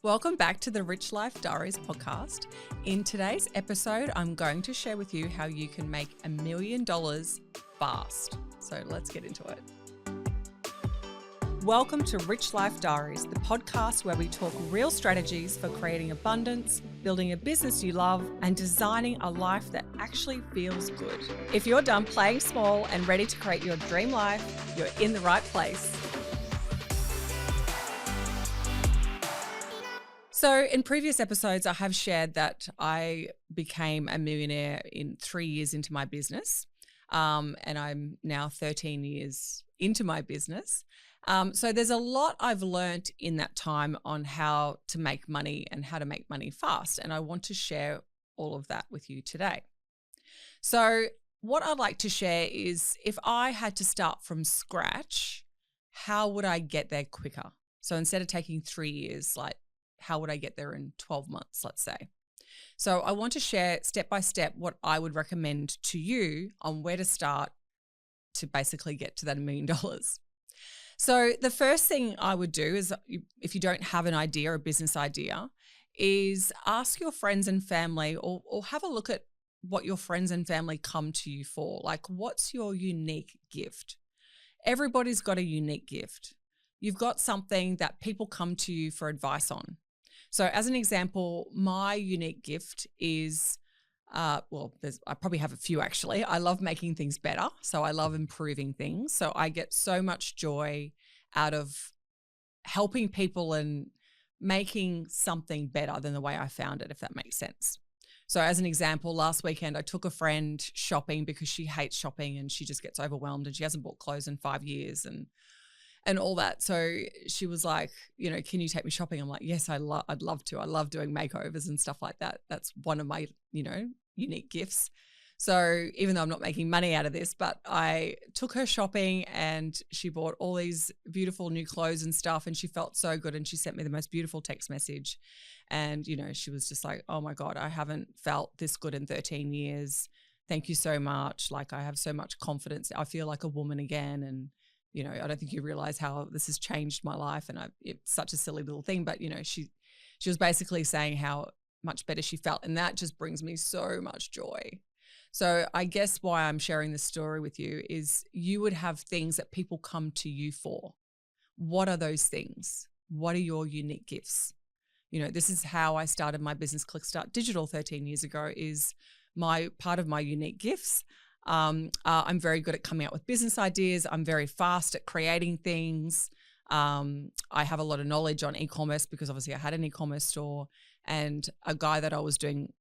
Welcome back to the Rich Life Diaries podcast. In today's episode, I'm going to share with you how you can make $1 million fast. So let's get into it. Welcome to Rich Life Diaries, the podcast where we talk real strategies for creating abundance, building a business you love, and designing a life that actually feels good. If you're done playing small and ready to create your dream life, you're in the right place. So in previous episodes, I have shared that I became a millionaire in 3 years into my business, and I'm now 13 years into my business. So there's a lot I've learned in that time on how to make money and how to make money fast, and I want to share all of that with you today. So what I'd like to share is if I had to start from scratch, how would I get there quicker? So instead of taking 3 years, how would I get there in 12 months, let's say? So I want to share step by step what I would recommend to you on where to start to basically get to that $1 million. So the first thing I would do is, if you don't have an idea, a business idea, is ask your friends and family or have a look at what your friends and family come to you for. Like, what's your unique gift? Everybody's got a unique gift. You've got something that people come to you for advice on. So as an example, my unique gift is, I probably have a few actually. I love making things better. So I love improving things. So I get so much joy out of helping people and making something better than the way I found it, if that makes sense. So as an example, last weekend, I took a friend shopping because she hates shopping and she just gets overwhelmed and she hasn't bought clothes in 5 years and all that. So she was like, can you take me shopping? I'm like, yes, I'd love to. I love doing makeovers and stuff like that. That's one of my, unique gifts. So even though I'm not making money out of this, but I took her shopping and she bought all these beautiful new clothes and stuff, and she felt so good. And she sent me the most beautiful text message. And, she was just like, oh my God, I haven't felt this good in 13 years. Thank you so much. Like, I have so much confidence. I feel like a woman again. And, I don't think you realize how this has changed my life. And it's such a silly little thing, but, she was basically saying how much better she felt. And that just brings me so much joy. So I guess why I'm sharing this story with you is you would have things that people come to you for. What are those things? What are your unique gifts? This is how I started my business, Clickstart Digital, 13 years ago, is part of my unique gifts. I'm very good at coming up with business ideas. I'm very fast at creating things. I have a lot of knowledge on e-commerce because obviously I had an e-commerce store, and a guy that I was doing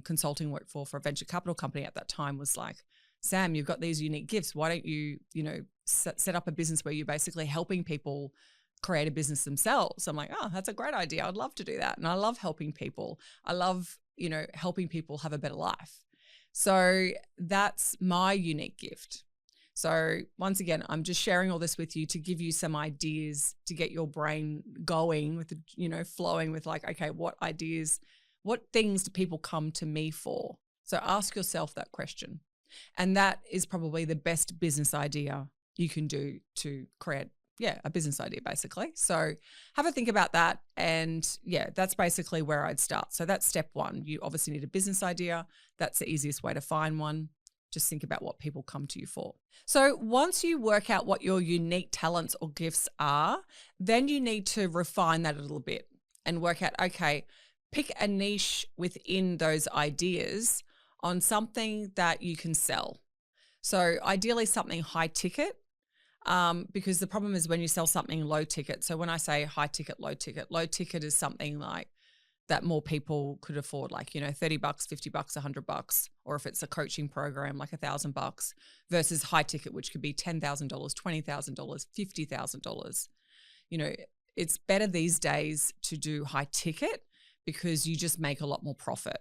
consulting work for a venture capital company at that time was like, Sam, you've got these unique gifts. Why don't you, set up a business where you're basically helping people create a business themselves? I'm like, oh, that's a great idea. I'd love to do that. And I love helping people. I love, helping people have a better life. So that's my unique gift. So once again, I'm just sharing all this with you to give you some ideas to get your brain going with, flowing with like, okay, what ideas, what things do people come to me for? So ask yourself that question. And that is probably the best business idea you can do to create, a business idea basically. So have a think about that. And that's basically where I'd start. So that's step one. You obviously need a business idea. That's the easiest way to find one. Just think about what people come to you for. So once you work out what your unique talents or gifts are, then you need to refine that a little bit and work out, okay, pick a niche within those ideas on something that you can sell. So ideally something high ticket, because the problem is when you sell something low ticket. So when I say high ticket is something like that more people could afford, like, $30, $50, $100, or if it's a coaching program, like $1,000 versus high ticket, which could be $10,000, $20,000, $50,000. It's better these days to do high ticket because you just make a lot more profit.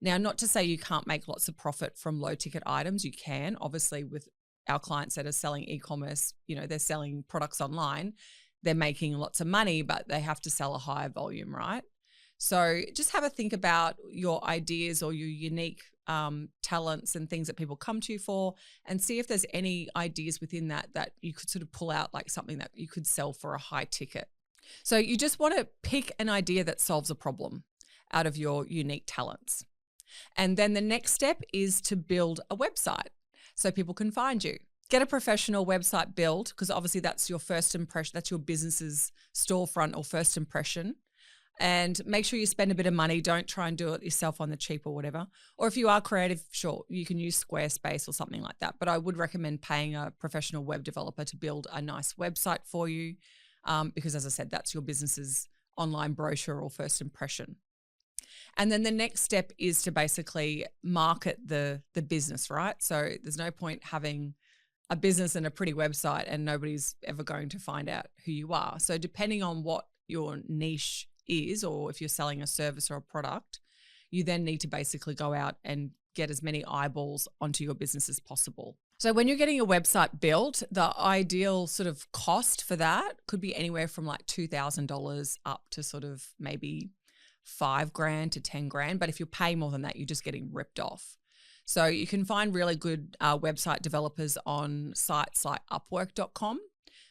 Now, not to say you can't make lots of profit from low ticket items. You can, obviously, with our clients that are selling e-commerce, they're selling products online, they're making lots of money, but they have to sell a higher volume, right? So just have a think about your ideas or your unique talents and things that people come to you for, and see if there's any ideas within that you could sort of pull out, like something that you could sell for a high ticket. So you just want to pick an idea that solves a problem out of your unique talents. And then the next step is to build a website so people can find you. Get a professional website built, because obviously that's your first impression, that's your business's storefront or first impression. And make sure you spend a bit of money. Don't try and do it yourself on the cheap or whatever. Or if you are creative, sure, you can use Squarespace or something like that. But I would recommend paying a professional web developer to build a nice website for you, because as I said, that's your business's online brochure or first impression. And then the next step is to basically market the business, right? So there's no point having a business and a pretty website and nobody's ever going to find out who you are. So depending on what your niche is, or if you're selling a service or a product, you then need to basically go out and get as many eyeballs onto your business as possible. So when you're getting your website built, the ideal sort of cost for that could be anywhere from like $2,000 up to sort of maybe $5,000 to $10,000. But if you pay more than that, you're just getting ripped off. So you can find really good website developers on sites like Upwork.com.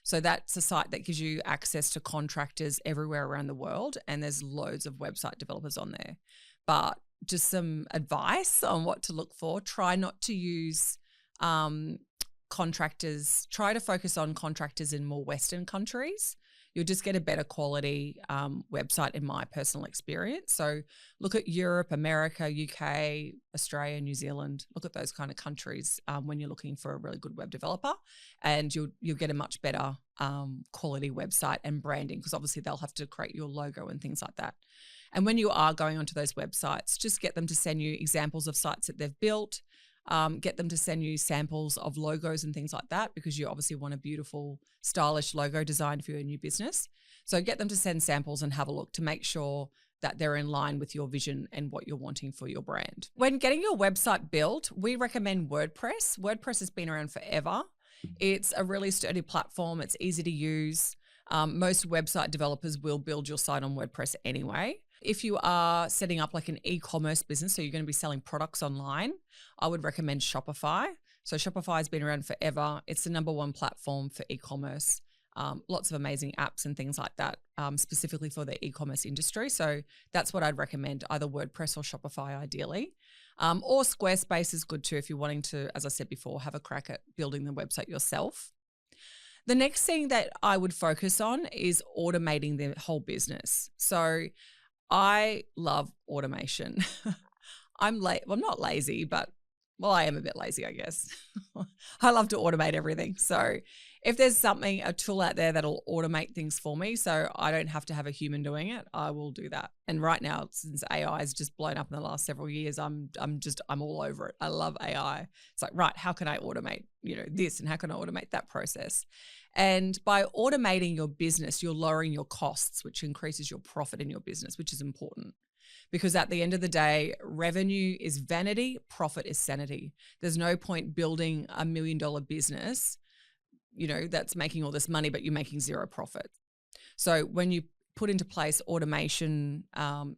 So that's a site that gives you access to contractors everywhere around the world, and there's loads of website developers on there. But just some advice on what to look for: try not to use contractors. Try to focus on contractors in more Western countries. You'll just get a better quality website in my personal experience. So look at Europe, America, UK, Australia, New Zealand. Look at those kind of countries when you're looking for a really good web developer, and you'll get a much better quality website and branding, because obviously they'll have to create your logo and things like that. And when you are going onto those websites, just get them to send you examples of sites that they've built. Get them to send you samples of logos and things like that, because you obviously want a beautiful, stylish logo design for your new business. So get them to send samples and have a look to make sure that they're in line with your vision and what you're wanting for your brand. When getting your website built, we recommend WordPress. WordPress has been around forever. It's a really sturdy platform. It's easy to use. Most website developers will build your site on WordPress anyway. If you are setting up like an e-commerce business, so you're going to be selling products online, I would recommend Shopify. So Shopify has been around forever. It's the #1 platform for e-commerce. Lots of amazing apps and things like that, specifically for the e-commerce industry. So that's what I'd recommend, either WordPress or Shopify ideally. Or Squarespace is good too if you're wanting to, as I said before, have a crack at building the website yourself. The next thing that I would focus on is automating the whole business. So I love automation. I'm not lazy, but I am a bit lazy, I guess. I love to automate everything. So if there's a tool out there that'll automate things for me so I don't have to have a human doing it, I will do that. And right now, since AI has just blown up in the last several years, I'm all over it. I love AI. It's like, right, how can I automate, this, and how can I automate that process? And by automating your business, you're lowering your costs, which increases your profit in your business, which is important. Because at the end of the day, revenue is vanity, profit is sanity. There's no point building $1 million business, that's making all this money, but you're making zero profit. So when you put into place automation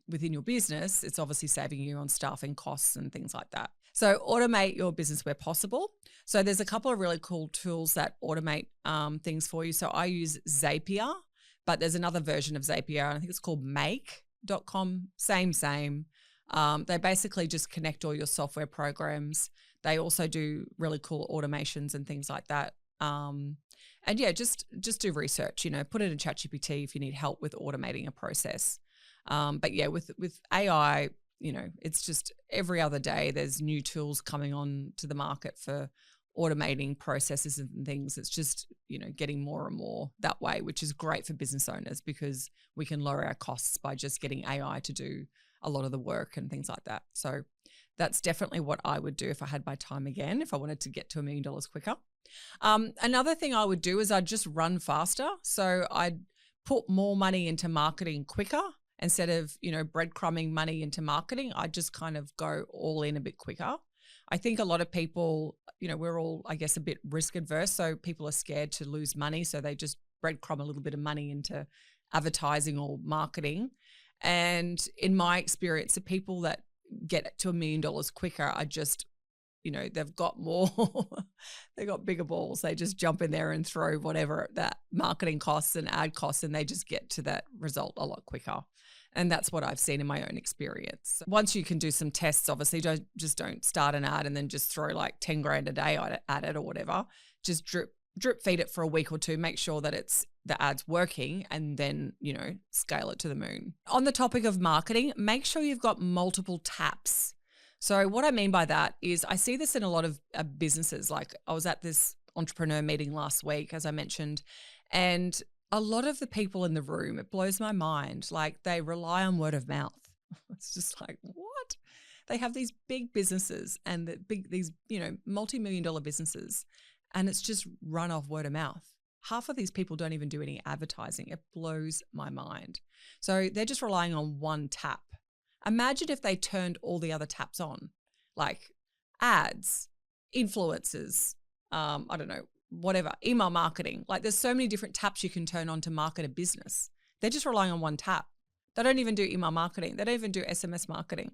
within your business, it's obviously saving you on staffing costs and things like that. So automate your business where possible. So there's a couple of really cool tools that automate things for you. So I use Zapier, but there's another version of Zapier, and I think it's called Make.com. Same. They basically just connect all your software programs. They also do really cool automations and things like that. And yeah, just do research, put it in ChatGPT if you need help with automating a process. But yeah, with AI, it's just every other day there's new tools coming on to the market for automating processes and things. It's just, getting more and more that way, which is great for business owners because we can lower our costs by just getting AI to do a lot of the work and things like that. So that's definitely what I would do if I had my time again, if I wanted to get to $1 million quicker. Another thing I would do is I'd just run faster. So I'd put more money into marketing quicker. Instead of, breadcrumbing money into marketing, I just kind of go all in a bit quicker. I think a lot of people, we're all, I guess, a bit risk adverse. So people are scared to lose money. So they just breadcrumb a little bit of money into advertising or marketing. And in my experience, the people that get to $1 million quicker are just they've got more, they've got bigger balls. They just jump in there and throw whatever that marketing costs and ad costs, and they just get to that result a lot quicker. And that's what I've seen in my own experience. Once you can do some tests, obviously don't start an ad and then just throw like 10 grand a day at it or whatever. Just drip feed it for a week or two, make sure that the ad's working, and then, scale it to the moon. On the topic of marketing, make sure you've got multiple taps. So what I mean by that is I see this in a lot of businesses. Like I was at this entrepreneur meeting last week, as I mentioned, and a lot of the people in the room, it blows my mind. Like they rely on word of mouth. It's just like, what? They have these big businesses and these multi-million-dollar businesses, and it's just run off word of mouth. Half of these people don't even do any advertising. It blows my mind. So they're just relying on one tap. Imagine if they turned all the other taps on, like ads, influencers, I don't know, whatever, email marketing. Like there's so many different taps you can turn on to market a business. They're just relying on one tap. They don't even do email marketing. They don't even do SMS marketing.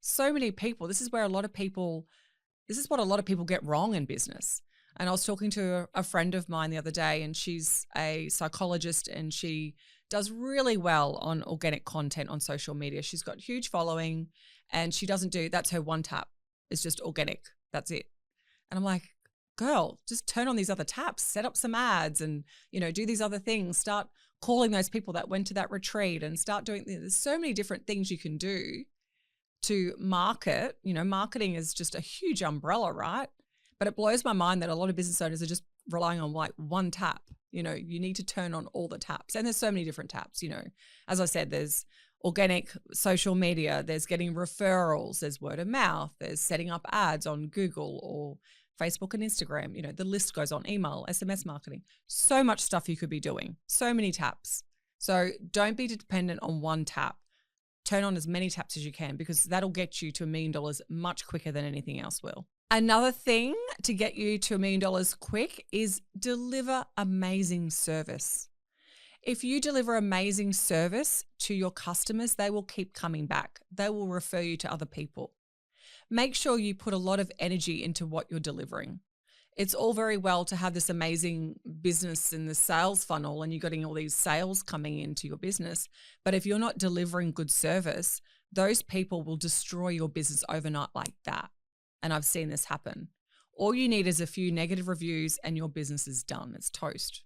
So many people, this is what a lot of people get wrong in business. And I was talking to a friend of mine the other day, and she's a psychologist, and she does really well on organic content on social media. She's got huge following, and that's her one tap. It's just organic. That's it. And I'm like, girl, just turn on these other taps, set up some ads and, do these other things. Start calling those people that went to that retreat and start doing, there's so many different things you can do to market. Marketing is just a huge umbrella, right? But it blows my mind that a lot of business owners are just relying on like one tap. You need to turn on all the taps. And there's so many different taps, As I said, there's organic social media, there's getting referrals, there's word of mouth, there's setting up ads on Google or Facebook and Instagram. The list goes on, email, SMS marketing. So much stuff you could be doing, so many taps. So don't be dependent on one tap. Turn on as many taps as you can, because that'll get you to $1 million much quicker than anything else will. Another thing to get you to $1 million quick is deliver amazing service. If you deliver amazing service to your customers, they will keep coming back. They will refer you to other people. Make sure you put a lot of energy into what you're delivering. It's all very well to have this amazing business in the sales funnel and you're getting all these sales coming into your business. But if you're not delivering good service, those people will destroy your business overnight like that. And I've seen this happen. All you need is a few negative reviews and your business is done. It's toast.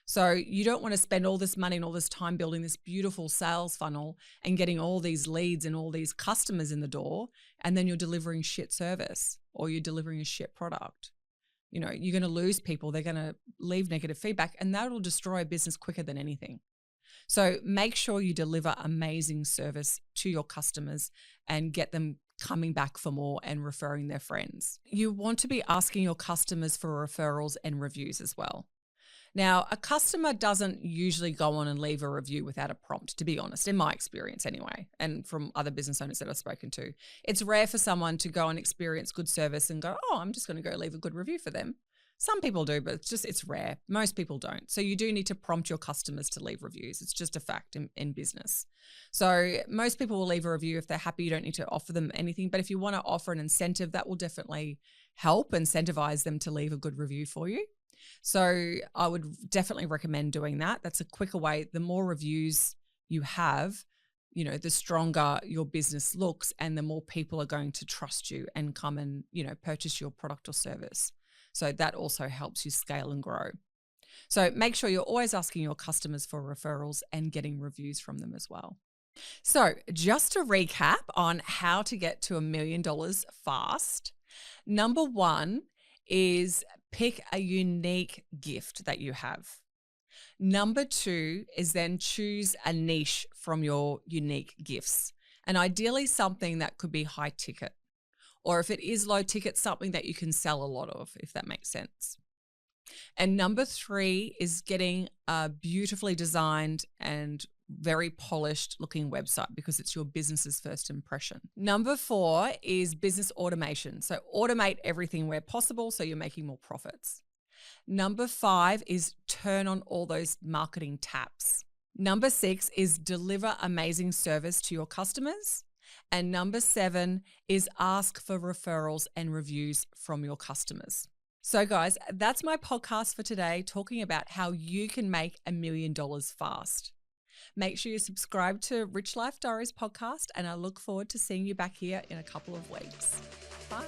So you don't want to spend all this money and all this time building this beautiful sales funnel and getting all these leads and all these customers in the door, and then you're delivering shit service or you're delivering a shit product. You're going to lose people. They're going to leave negative feedback, and that will destroy a business quicker than anything. So make sure you deliver amazing service to your customers and get them coming back for more and referring their friends. You want to be asking your customers for referrals and reviews as well. Now, a customer doesn't usually go on and leave a review without a prompt, to be honest, in my experience anyway, and from other business owners that I've spoken to. It's rare for someone to go and experience good service and go, oh, I'm just going to go leave a good review for them. Some people do, but it's rare. Most people don't. So you do need to prompt your customers to leave reviews. It's just a fact in business. So most people will leave a review if they're happy. You don't need to offer them anything. But if you want to offer an incentive, that will definitely help incentivize them to leave a good review for you. So I would definitely recommend doing that. That's a quicker way. The more reviews you have, the stronger your business looks and the more people are going to trust you and come and, purchase your product or service. So that also helps you scale and grow. So make sure you're always asking your customers for referrals and getting reviews from them as well. So just to recap on how to get to $1 million fast, number one is pick a unique gift that you have. Number two is then choose a niche from your unique gifts, and ideally something that could be high ticket. Or if it is low ticket, something that you can sell a lot of, if that makes sense. And number three is getting a beautifully designed and very polished looking website, because it's your business's first impression. Number four is business automation. So automate everything where possible so you're making more profits. Number five is turn on all those marketing taps. Number six is deliver amazing service to your customers. And number 7 is ask for referrals and reviews from your customers. So guys, that's my podcast for today, talking about how you can make $1 million fast. Make sure you subscribe to Rich Life Diaries podcast, and I look forward to seeing you back here in a couple of weeks. Bye.